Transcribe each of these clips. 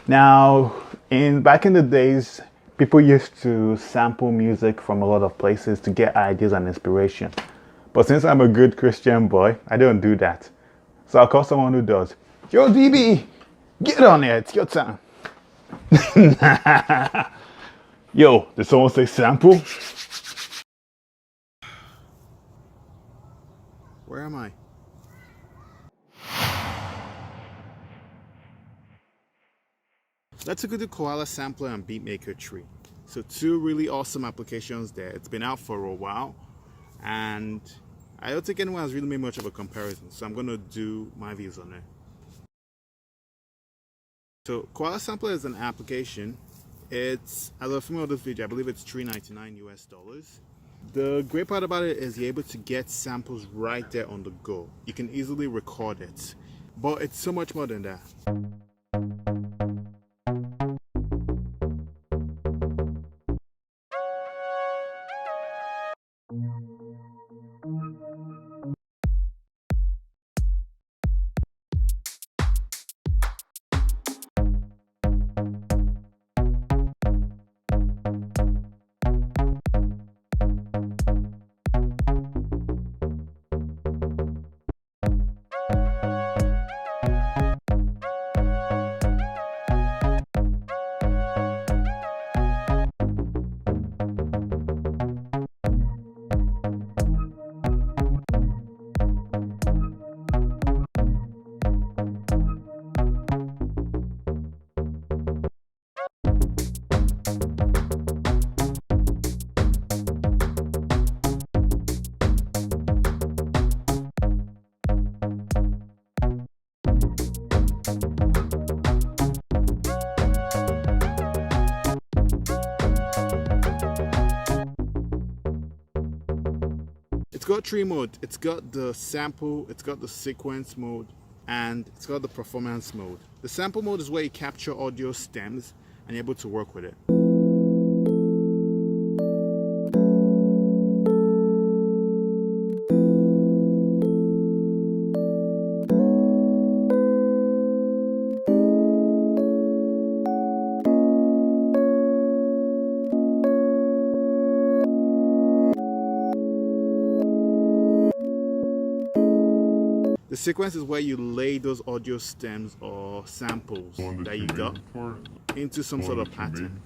Now, back in the days, people used to sample music from a lot of places to get ideas and inspiration. But since I'm a good Christian boy, I don't do that. So I'll call someone who does. Yo, DB, get on there. It's your time. Yo, did someone say sample? Where am I? Let's look at the Koala Sampler and Beatmaker tree. So two really awesome applications there. It's been out for a while, and I don't think anyone has really made much of a comparison. So I'm going to do my views on it. So Koala Sampler is an application. It's, as a familiar with this video, I believe it's $3.99 US. The great part about it is you're able to get samples right there on the go. You can easily record it, but it's so much more than that. It's got three modes. It's got the sample, it's got the sequence mode, and it's got the performance mode. The sample mode is where you capture audio stems and you're able to work with it. The sequence is where you lay those audio stems or samples that you got into some sort of pattern.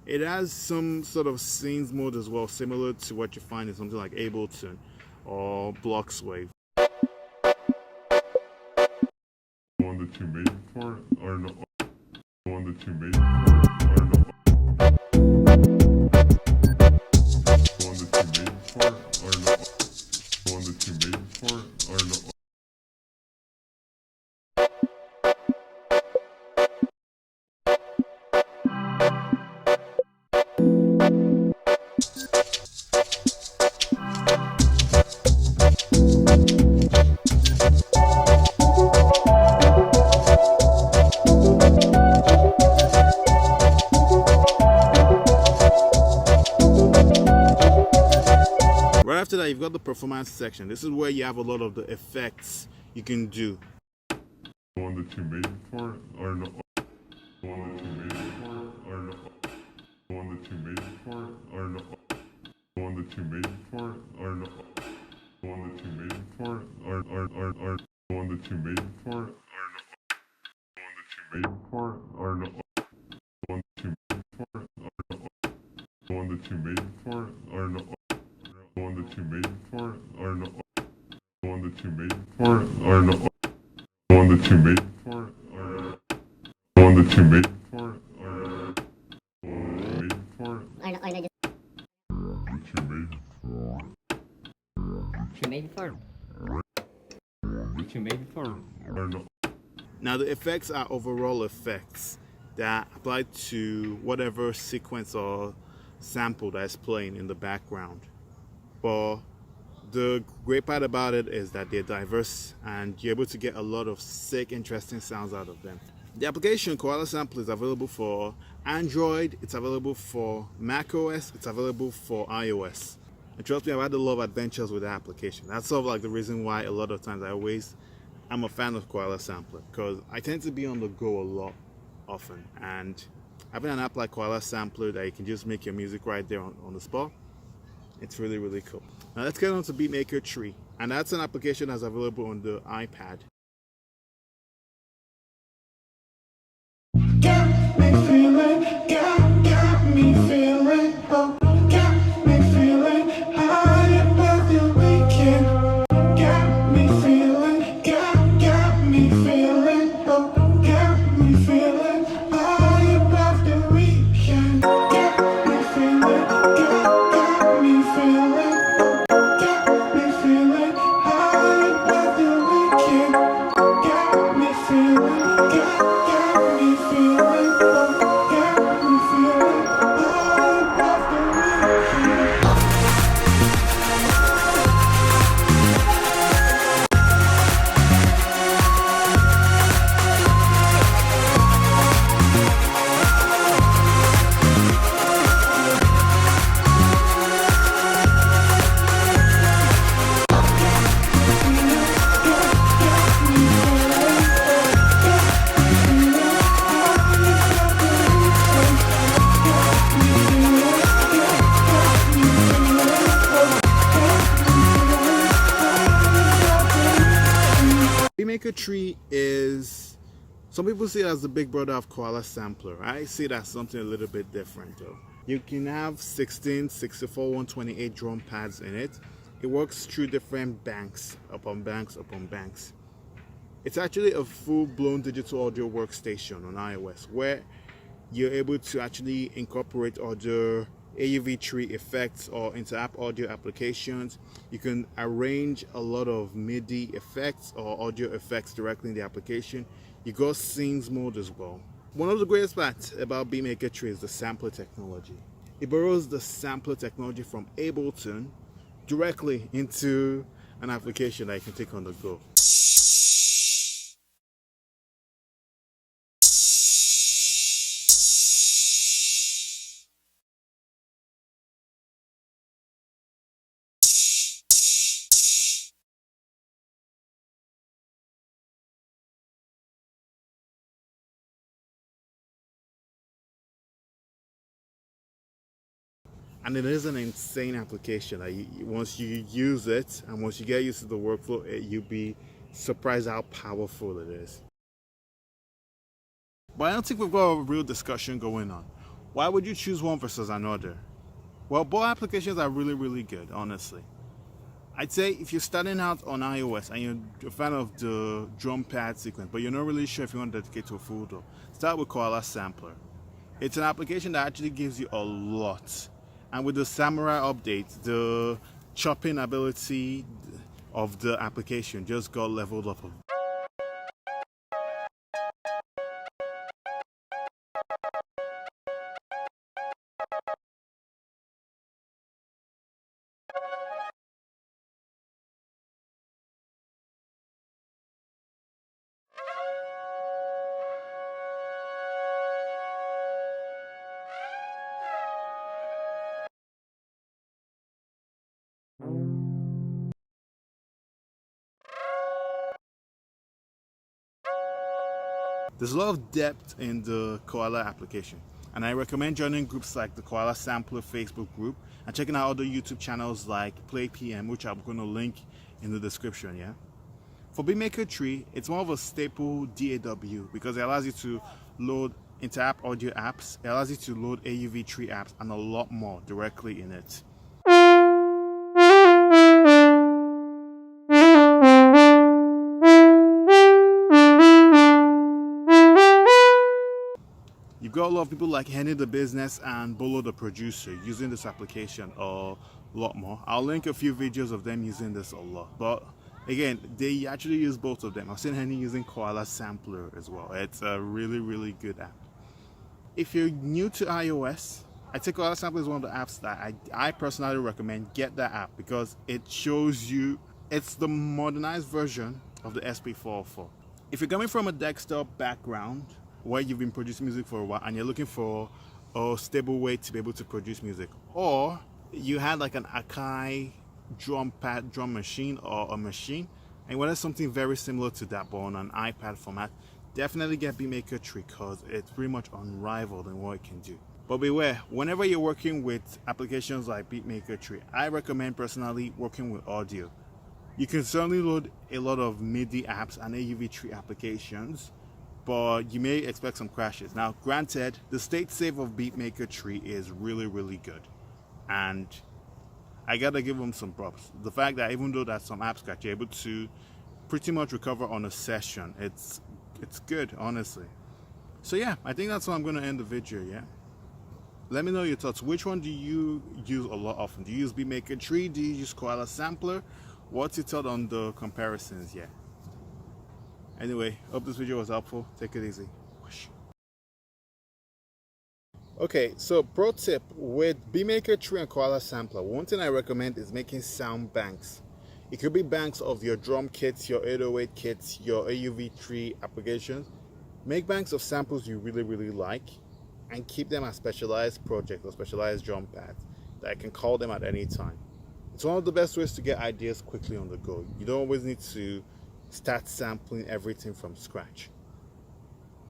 It has some sort of scenes mode as well, similar to what you find in something like Ableton or Bloxwave. One that you made for or no? One that you made for or no? One that you made for or no? One that you made for or no? Right after that, you've got the performance section. This is where you have a lot of the effects you can do. One that you made for or no? One that you made for or no? One that you made for or no? One that you made for or no? One that you made for or one that you made for or no? One that you made for or no? One that you made for or no? One that you made for or no? One that you made for or no? One that you made for or no? One that you made for or no? One that you made for or no? One that you made for what you made for or no? Now the effects are overall effects that apply to whatever sequence or sample that is playing in the background. But The great part about it is that they're diverse and you're able to get a lot of sick, interesting sounds out of them. The application Koala Sampler is available for Android, it's available for macOS, it's available for iOS. And trust me, I've had a lot of adventures with the application. That's sort of like the reason why a lot of times I'm a fan of Koala Sampler, because I tend to be on the go a lot often, and having an app like Koala Sampler that you can just make your music right there on the spot, it's really, really cool. Now let's get on to Beatmaker Tree, and that's an application that's available on the iPad. Got me feeling, got me feeling, oh, got me feeling high above the weekend. Got me feeling, got me feeling, oh, got me feeling high above the weekend. Got me feeling, got me feeling, oh, got me feeling high above the weekend. Got me feeling, got me feeling. Beatmaker Tree is, some people see it as the big brother of Koala Sampler. I see it as something a little bit different though. You can have 16, 64, 128 drum pads in it. It works through different banks upon banks upon banks. It's actually a full-blown digital audio workstation on iOS where you're able to actually incorporate other AUV tree effects or inter-app audio applications. You can arrange a lot of MIDI effects or audio effects directly in the application. You got scenes mode as well. One of the greatest parts about Beatmaker Tree is the sampler technology. It borrows the sampler technology from Ableton directly into an application that you can take on the go. And it is an insane application. Once you use it and once you get used to the workflow, you'll be surprised how powerful it is. But I don't think we've got a real discussion going on. Why would you choose one versus another? Well, both applications are really, really good, honestly. I'd say if you're starting out on iOS and you're a fan of the drum pad sequence, but you're not really sure if you want to dedicate to a full drum, start with Koala Sampler. It's an application that actually gives you a lot. And with the Samurai update, the chopping ability of the application just got leveled up. There's a lot of depth in the Koala application, and I recommend joining groups like the Koala Sampler Facebook group and checking out other YouTube channels like playpm, which I'm going to link in the description. Yeah. For Beatmaker Tree, it's more of a staple DAW because it allows you to load inter-app audio apps, it allows you to load AUV tree apps, and a lot more directly in it. You've got a lot of people like Henny the Business and Bolo the Producer using this application a lot more. I'll link a few videos of them using this a lot. But again, they actually use both of them. I've seen Henny using Koala Sampler as well. It's a really, really good app. If you're new to iOS I think Koala Sampler is one of the apps that I personally recommend. Get that app because it shows you, it's the modernized version of the SP404. If you're coming from a desktop background where you've been producing music for a while and you're looking for a stable way to be able to produce music, or you had like an Akai drum machine or a machine and you wanted something very similar to that but on an iPad format, definitely get BeatMaker 3 because it's pretty much unrivaled in what it can do. But beware, whenever you're working with applications like BeatMaker 3, I recommend personally working with audio. You can certainly load a lot of MIDI apps and AUV3 applications, but you may expect some crashes. Now, granted, the state save of BeatMaker 3 is really, really good. And I gotta give them some props. The fact that even though that some apps got you able to pretty much recover on a session, it's good, honestly. So yeah, I think that's how I'm gonna end the video, yeah? Let me know your thoughts. Which one do you use a lot often? Do you use BeatMaker 3? Do you use Koala Sampler? What's your thought on the comparisons? Yeah. Anyway, hope this video was helpful. Take it easy. Whoosh. Okay, so pro tip with BeatMaker 3 and Koala Sampler, one thing I recommend is making sound banks. It could be banks of your drum kits, your 808 kits, your AUV3 applications. Make banks of samples you really, really like and keep them as specialized projects or specialized drum pads that I can call them at any time. It's one of the best ways to get ideas quickly on the go. You don't always need to start sampling everything from scratch.